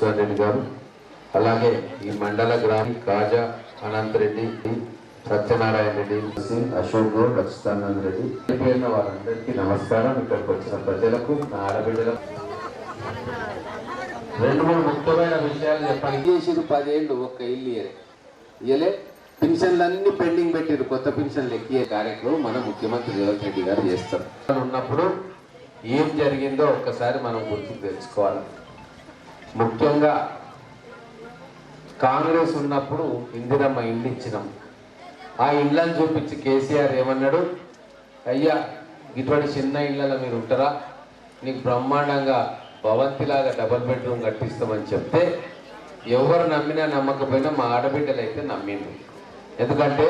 లక్ష్మణ్ రెడ్డి గారు, అలాగే ఈ మండల గ్రామ కాజా అనంతరెడ్డి, సత్యనారాయణ రెడ్డి, అశోక్ గౌడ్, లక్ష్మణ్ రెడ్డి, పేరున వారందరికీ నమస్కారం. ఇక్కడికి వచ్చిన ప్రజలకు, నా ఆడబిడ్డలకు 2-3 ముఖ్యమైన విషయాలు చెప్పాలి. చేసిరు 10 ఏళ్ళు ఒక్క ఇల్లు ఇయలే, పెన్షన్లన్నీ పెండింగ్ పెట్టిరు. కొత్త పెన్షన్లు ఎక్కియే కార్యక్రమం మన ముఖ్యమంత్రి రేవంత్ రెడ్డి గారు చేస్తారు. ఉన్నప్పుడు ఏం జరిగిందో ఒక్కసారి మనం గుర్తుకు తెచ్చుకోవాలి. ముఖ్యంగా కాంగ్రెస్ ఉన్నప్పుడు ఇందిరమ్మ ఇల్లు ఇచ్చినాం. ఆ ఇళ్ళని చూపించి కేసీఆర్ ఏమన్నాడు, అయ్యా ఇటువంటి చిన్న ఇళ్ళలో మీరు ఉంటారా, నీకు బ్రహ్మాండంగా భవంతిలాగా డబుల్ బెడ్రూమ్ కట్టిస్తామని చెప్తే ఎవరు నమ్మినా నమ్మకపోయినా మా ఆడబిడ్డలు అయితే నమ్మింది. ఎందుకంటే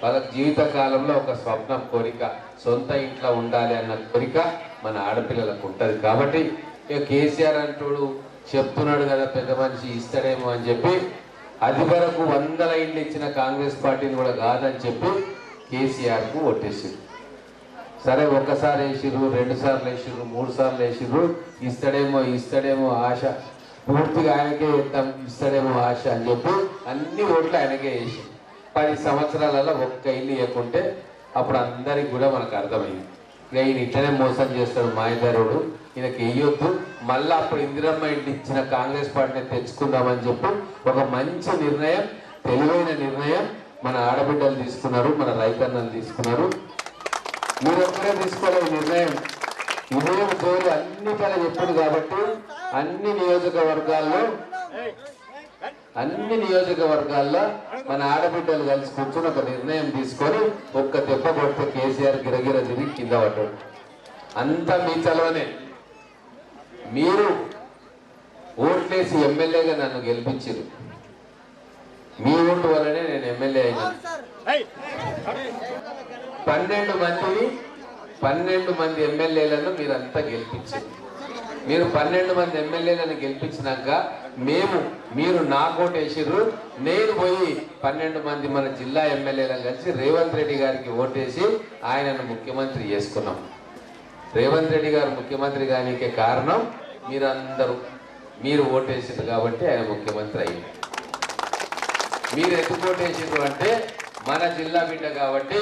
వాళ్ళకి జీవిత కాలంలో ఒక స్వప్నం, కోరిక, సొంత ఇంట్లో ఉండాలి అన్న కోరిక మన ఆడపిల్లలకు ఉంటుంది. కాబట్టి ఇక కేసీఆర్ అంటూడు చెప్తున్నాడు కదా పెద్ద మనిషి ఇస్తాడేమో అని చెప్పి అది వరకు 100 ఇళ్ళు ఇచ్చిన కాంగ్రెస్ పార్టీని కూడా కాదని చెప్పి కేసీఆర్కు ఓటేసారు. సరే, ఒక్కసారి వేసిర్రు, 2 సార్లు వేసిర్రు, 3 సార్లు వేసిర్రు. ఇస్తాడేమో ఆశ, పూర్తిగా ఆయనకే ఇస్తాడేమో ఆశ అని చెప్పి అన్ని ఓట్లు ఆయనకే వేసి 10 సంవత్సరాలలో ఒక్క ఇల్లు ఇవ్వకుంటే అప్పుడు అందరికి కూడా మనకు అర్థమైంది, ఇక ఈయన ఇట్లనే మోసం చేస్తాడు మాయదారుడు, ఈయనకి వేయొద్దు, మళ్ళీ అప్పుడు ఇందిరమ్మ ఇంటి ఇచ్చిన కాంగ్రెస్ పార్టీని తెచ్చుకుందామని చెప్పి ఒక మంచి నిర్ణయం, తెలివైన నిర్ణయం మన ఆడబిడ్డలు తీసుకున్నారు, మన రైతన్నలు తీసుకున్నారు. మీరు ఒక్కడే తీసుకోలేదు నిర్ణయం. ఇదే జోలి అన్నిటిలో చెప్పాడు కాబట్టి అన్ని నియోజకవర్గాల్లో మన ఆడబిడ్డలు కలిసి కూర్చొని ఒక నిర్ణయం తీసుకొని ఒక్క దెబ్బ కొడితే కేసీఆర్ గిరగిర తిరిగి కింద పడ్డాడు. అంతా మీ చలవనే. మీరు ఓట్లేసి ఎమ్మెల్యేగా నన్ను గెలిపించారు. మీ ఓటు వల్లనే నేను ఎమ్మెల్యే అయినా. 12 మంది ఎమ్మెల్యేలను మీరంతా గెలిపించారు. మీరు 12 మంది ఎమ్మెల్యేలను గెలిపించినాక మీరు నాకు ఓటేసిర్రు, నేను పోయి 12 మంది మన జిల్లా ఎమ్మెల్యేలను కలిసి రేవంత్ రెడ్డి గారికి ఓటేసి ఆయనను ముఖ్యమంత్రి చేసుకున్నాం. రేవంత్ రెడ్డి గారు ముఖ్యమంత్రి కానికే కారణం మీరు ఓటేసింది కాబట్టి ఆయన ముఖ్యమంత్రి అయ్యింది. మీరు ఎందుకు ఓటేసిండ్రు అంటే మన జిల్లా బిడ్డ కాబట్టి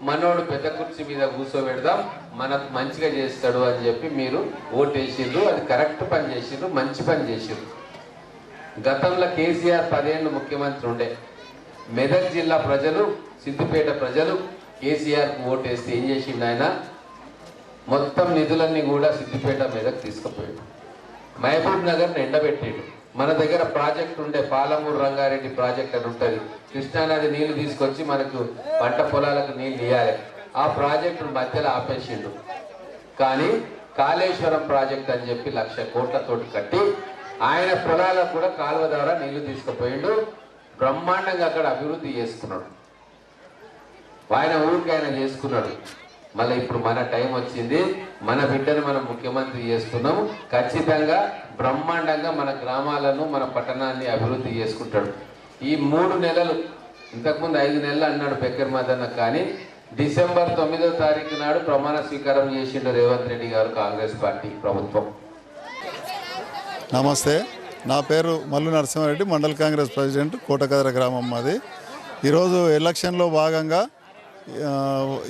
మనోడు పెద్ద కుర్చీ మీద కూర్చోబెడదాం, మనకు మంచిగా చేస్తాడు అని చెప్పి మీరు ఓటేసిండ్రు. అది కరెక్ట్ పని చేసిండ్రు, మంచి పని చేసిండ్రు. గతంలో కేసీఆర్ 10 ఏళ్ళు ముఖ్యమంత్రి ఉండే. మెదక్ జిల్లా ప్రజలు, సిద్దిపేట ప్రజలు కేసీఆర్కు ఓటేస్తే ఏం చేసిండు ఆయన, మొత్తం నిధులన్నీ కూడా సిద్దిపేట మెదక్ తీసుకుపోయాడు. మహబూబ్ నగర్ని ఎండబెట్టాడు. మన దగ్గర ప్రాజెక్ట్ ఉండే పాలమూరు రంగారెడ్డి ప్రాజెక్ట్ అని ఉంటుంది, కృష్ణానది నీళ్లు తీసుకొచ్చి మనకు పంట పొలాలకు నీళ్ళు ఇవ్వాలి. ఆ ప్రాజెక్టును మధ్యలో ఆపేసిండు. కానీ కాళేశ్వరం ప్రాజెక్ట్ అని చెప్పి 1,00,000 కోట్లతోటి కట్టి ఆయన పొలాలకు కూడా కాలువ ద్వారా నీళ్లు తీసుకుపోయిండు. బ్రహ్మాండంగా అక్కడ అభివృద్ధి చేసుకున్నాడు. ఆయన ఊరికి ఆయన చేసుకున్నాడు. మళ్ళీ ఇప్పుడు మన టైం వచ్చింది, మన బిడ్డను మనం ముఖ్యమంత్రి చేస్తున్నాము. ఖచ్చితంగా బ్రహ్మాండంగా మన గ్రామాలను, మన పట్టణాన్ని అభివృద్ధి చేసుకుంటాడు. ఈ 3 నెలలు, ఇంతకుముందు 5 నెలలు అన్నాడు బెక్కర్ మదన్న, కానీ డిసెంబర్ 9వ తారీఖు నాడు ప్రమాణ స్వీకారం చేసిండు రేవంత్ రెడ్డి గారు, కాంగ్రెస్ పార్టీ ప్రభుత్వం. నమస్తే, నా పేరు మల్లు నరసింహారెడ్డి, మండల కాంగ్రెస్ ప్రెసిడెంట్, కోటకదర గ్రామం మాది. ఈరోజు ఎలక్షన్లో భాగంగా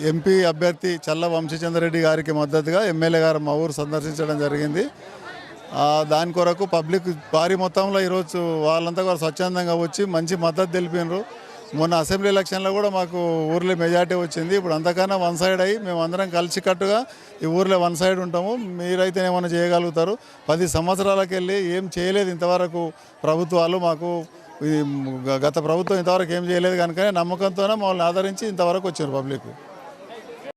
ఎంపీ అభ్యర్థి చల్ల వంశీచంద్రరెడ్డి గారికి మద్దతుగా ఎమ్మెల్యే గారు మా ఊరు సందర్శించడం జరిగింది. దాని కొరకు పబ్లిక్ భారీ మొత్తంలో ఈరోజు వాళ్ళంతా కూడా స్వచ్ఛందంగా వచ్చి మంచి మద్దతు తెలిపినారు. మొన్న అసెంబ్లీ ఎలక్షన్లో కూడా మాకు ఊర్లో మెజార్టీ వచ్చింది. ఇప్పుడు అంతకన్నా 1 సైడ్ అయ్యి మేము అందరం కలిసికట్టుగా ఈ ఊర్లో 1 సైడ్ ఉంటాము. మీరైతే ఏమైనా చేయగలుగుతారు. 10 సంవత్సరాలకు వెళ్ళి ఏం చేయలేదు ఇంతవరకు ప్రభుత్వాలు. మాకు గత ప్రభుత్వం ఇంతవరకు ఏం చేయలేదు కనుక నమ్మకంతోనే మమ్మల్ని ఆదరించి ఇంతవరకు వచ్చారు పబ్లిక్.